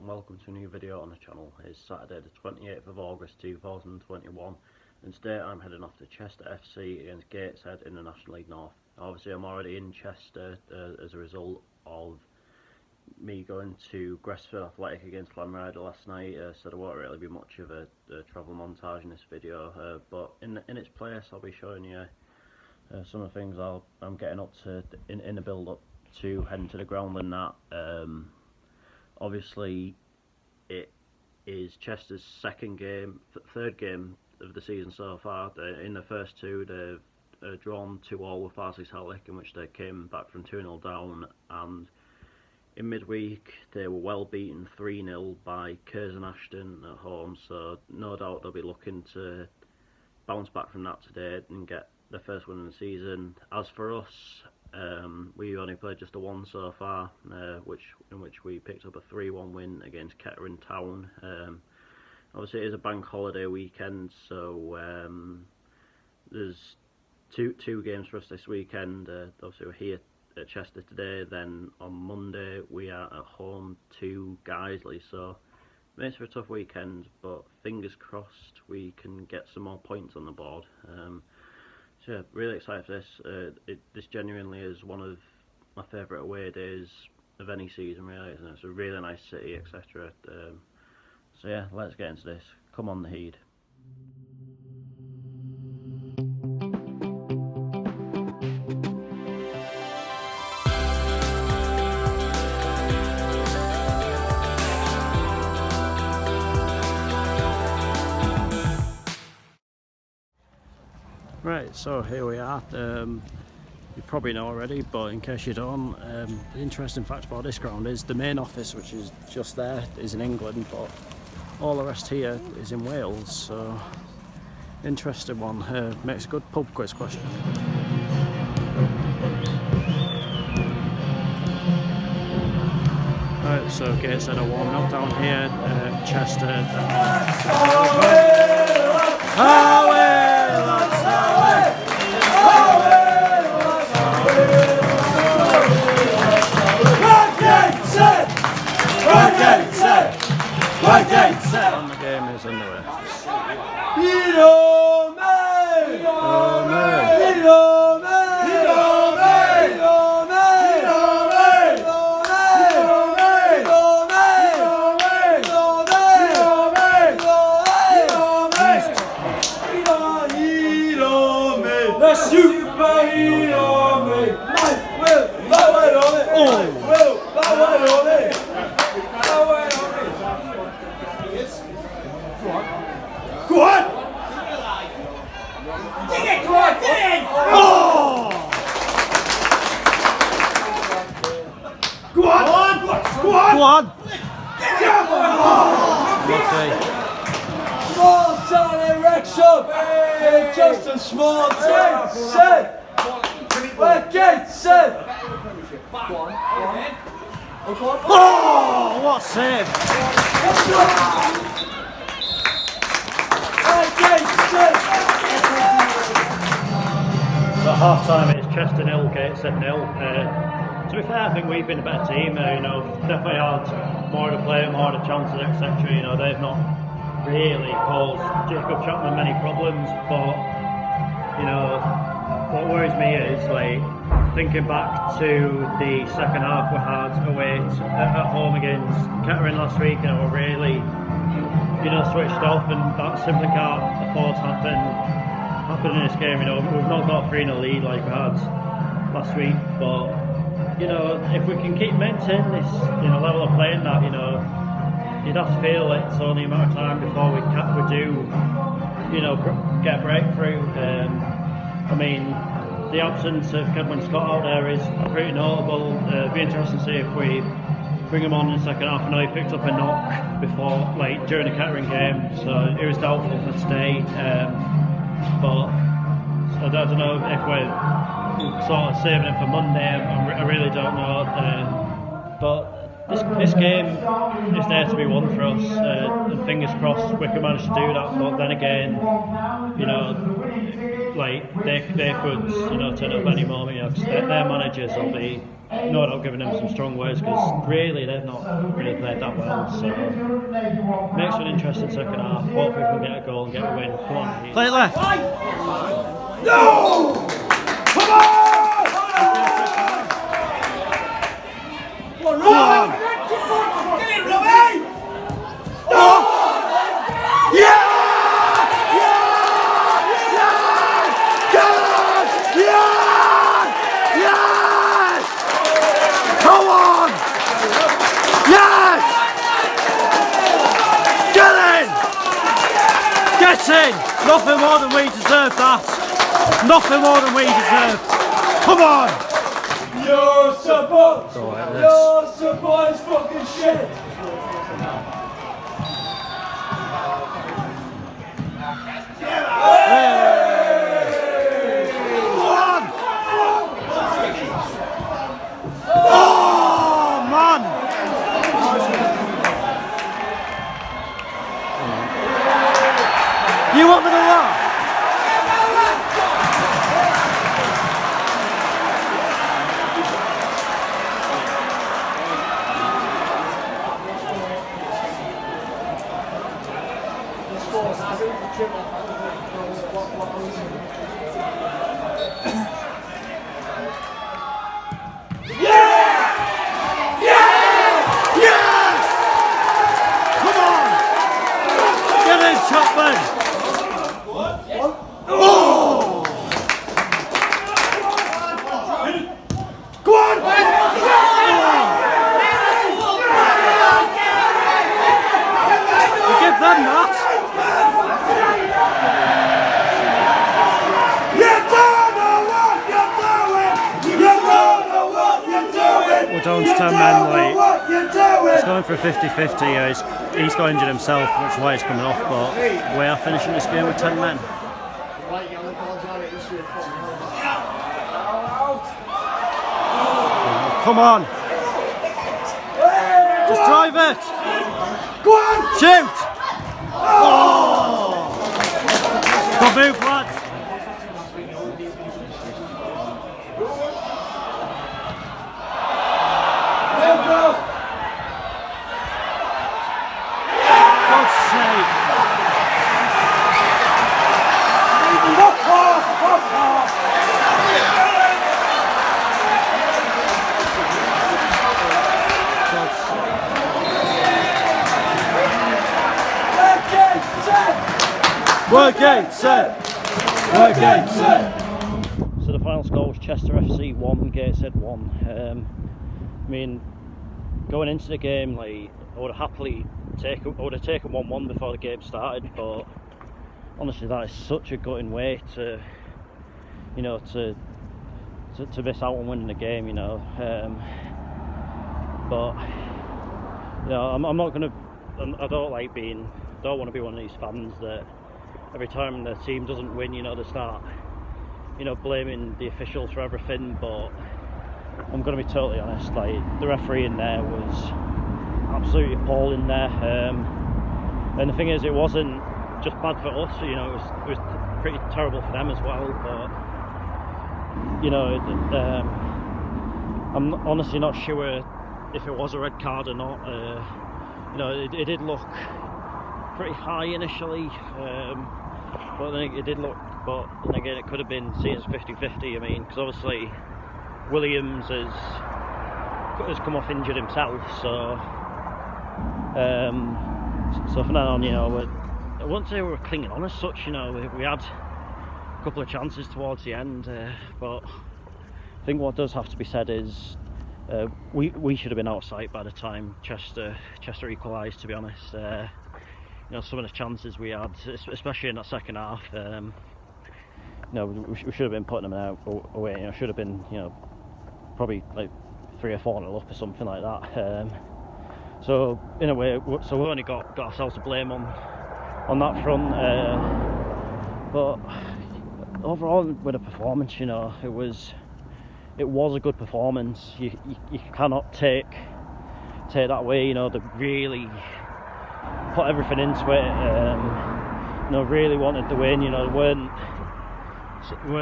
and welcome to a new video on the channel. It's Saturday the 28th of August 2021 and today I'm heading off to Chester FC against Gateshead in the National League North. Obviously I'm already in Chester as a result of me going to Gresford Athletic against Lanrider last night, so there won't really be much of a travel montage in this video, but in its place I'll be showing you some of the things I'm getting up to in the build-up to heading to the ground and that. Obviously it is Chester's third game of the season so far. In the first two they've drawn 2-2 with Farsley's Halleck, in which they came back from 2-0 down, and in midweek they were well beaten 3-0 by Curzon Ashton at home, so no doubt they'll be looking to bounce back from that today and get the first win in the season. As for us, we only played just a one so far, in which we picked up a 3-1 win against Kettering Town. Obviously it is a bank holiday weekend, so there's two games for us this weekend. Obviously we're here at Chester today, then on Monday we are at home to Guiseley, so it makes for a tough weekend, but fingers crossed we can get some more points on the board. So yeah, really excited for this. This genuinely is one of my favourite away days of any season, really, isn't it? It's a really nice city, etc. So yeah, let's get into this. Come on, the Heed. Right, so here we are. You probably know already, but in case you don't, the interesting fact about this ground is the main office, which is just there, is in England, but all the rest here is in Wales, so interesting one. Makes a good pub quiz question. Right, so Gateshead are warming up down here, Chester. And the game is underway. Go on! Dig it! Go on! Dig it! Oh! Go on! Go on! Go on! Go on! Small town erection! Just a small town! Gateshead! Oh! What save! So half time it's Chester 0, Gateshead 0. To be fair, I think we've been a better team. Definitely had more of the play, more of the chances, etc. They've not really caused Jacob Chapman many problems, but what worries me is thinking back to the second half we had away at home against Kettering last week. We're really switched off, and that simply can't afford to happen in this game. We've not got a 3-0 lead like we had last week, but if we can keep maintaining this level of playing that, you'd have to feel it's only a matter of time before we do get a breakthrough. I mean, the absence of Kevin Scott out there is pretty notable. It'd be interesting to see if we bring him on in the second half. I know he picked up a knock before, during the Kettering game, so it was doubtful for today. But I don't know if we're sort of saving him for Monday. I really don't know. But this game is there to be won for us. And fingers crossed we can manage to do that. But then again, they could turn up any moment. Cause their managers will be no doubt giving them some strong words, because really they've not really played that well. So makes an interesting second half. Hopefully we can get a goal and get a win. Come on, play it left. No! Come on! Come on! Get it, Robbie! Oh! Yeah! Come on! Yes! Get in! Get in! Nothing more than we deserve that. Nothing more than we deserve. Come on! Your support! Your support is fucking shit! You want me to laugh? Down to 10 men, like, he's going for a 50-50, he's got injured himself, which is why he's coming off, but we are finishing this game with 10 men. Come on! Just drive it! Go on! Shoot! Oh! Good move, lads! Work game, set! Work game, set! So the final score was Chester FC 1, Gateshead 1. I mean, going into the game, like, I would have taken 1-1 before the game started, but honestly that is such a gutting way to, you know, to miss out on winning the game, you know. But you know, I'm not gonna, I don't want to be one of these fans that every time the team doesn't win, you know, they start, you know, blaming the officials for everything. But I'm going to be totally honest, like, the referee in there was absolutely appalling there, and the thing is, it wasn't just bad for us, you know, it was pretty terrible for them as well. But you know, I'm honestly not sure if it was a red card or not. You know, it did look pretty high initially, but then it did look, but then again it could have been seen as 50-50. I mean, because obviously Williams has come off injured himself, so so from then on, you know, I wouldn't say we were clinging on as such. You know, we had a couple of chances towards the end, but I think what does have to be said is we should have been out of sight by the time Chester equalised, to be honest. You know, some of the chances we had, especially in that second half, you know, we should have been putting them out away. You know, should have been, you know, probably like 3 or 4-0 up or something like that. So in a way, so we only got ourselves to blame on that front. But overall, with the performance, you know, it was a good performance. You cannot take that away. You know, they really put everything into it. You know, really wanted to win. You know, they weren't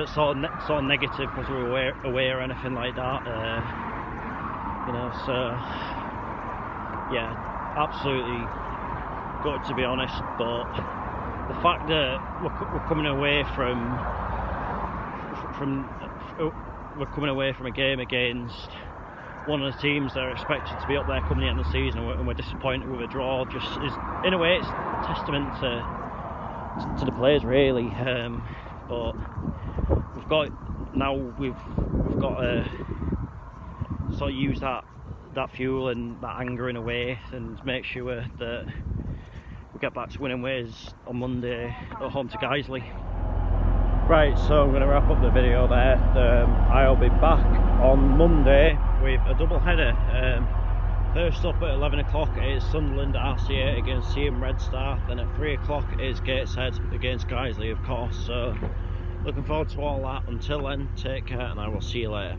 sort of negative because we were away or anything like that. You know, so yeah, absolutely gutted to be honest. But the fact that we're coming away from a game against one of the teams that are expected to be up there coming the end of the season, and we're disappointed with a draw, just is, in a way, it's testament to the players really. But we've got to sort of use that fuel and that anger in a way, and make sure that we get back to winning ways on Monday at home to Guiseley. Right, so I'm going to wrap up the video there. I'll be back on Monday with a double header. First up at 11 o'clock is Sunderland RCA against Team Red Star, then at 3 o'clock is Gateshead against Guiseley, of course. So looking forward to all that. Until then, take care and I will see you later.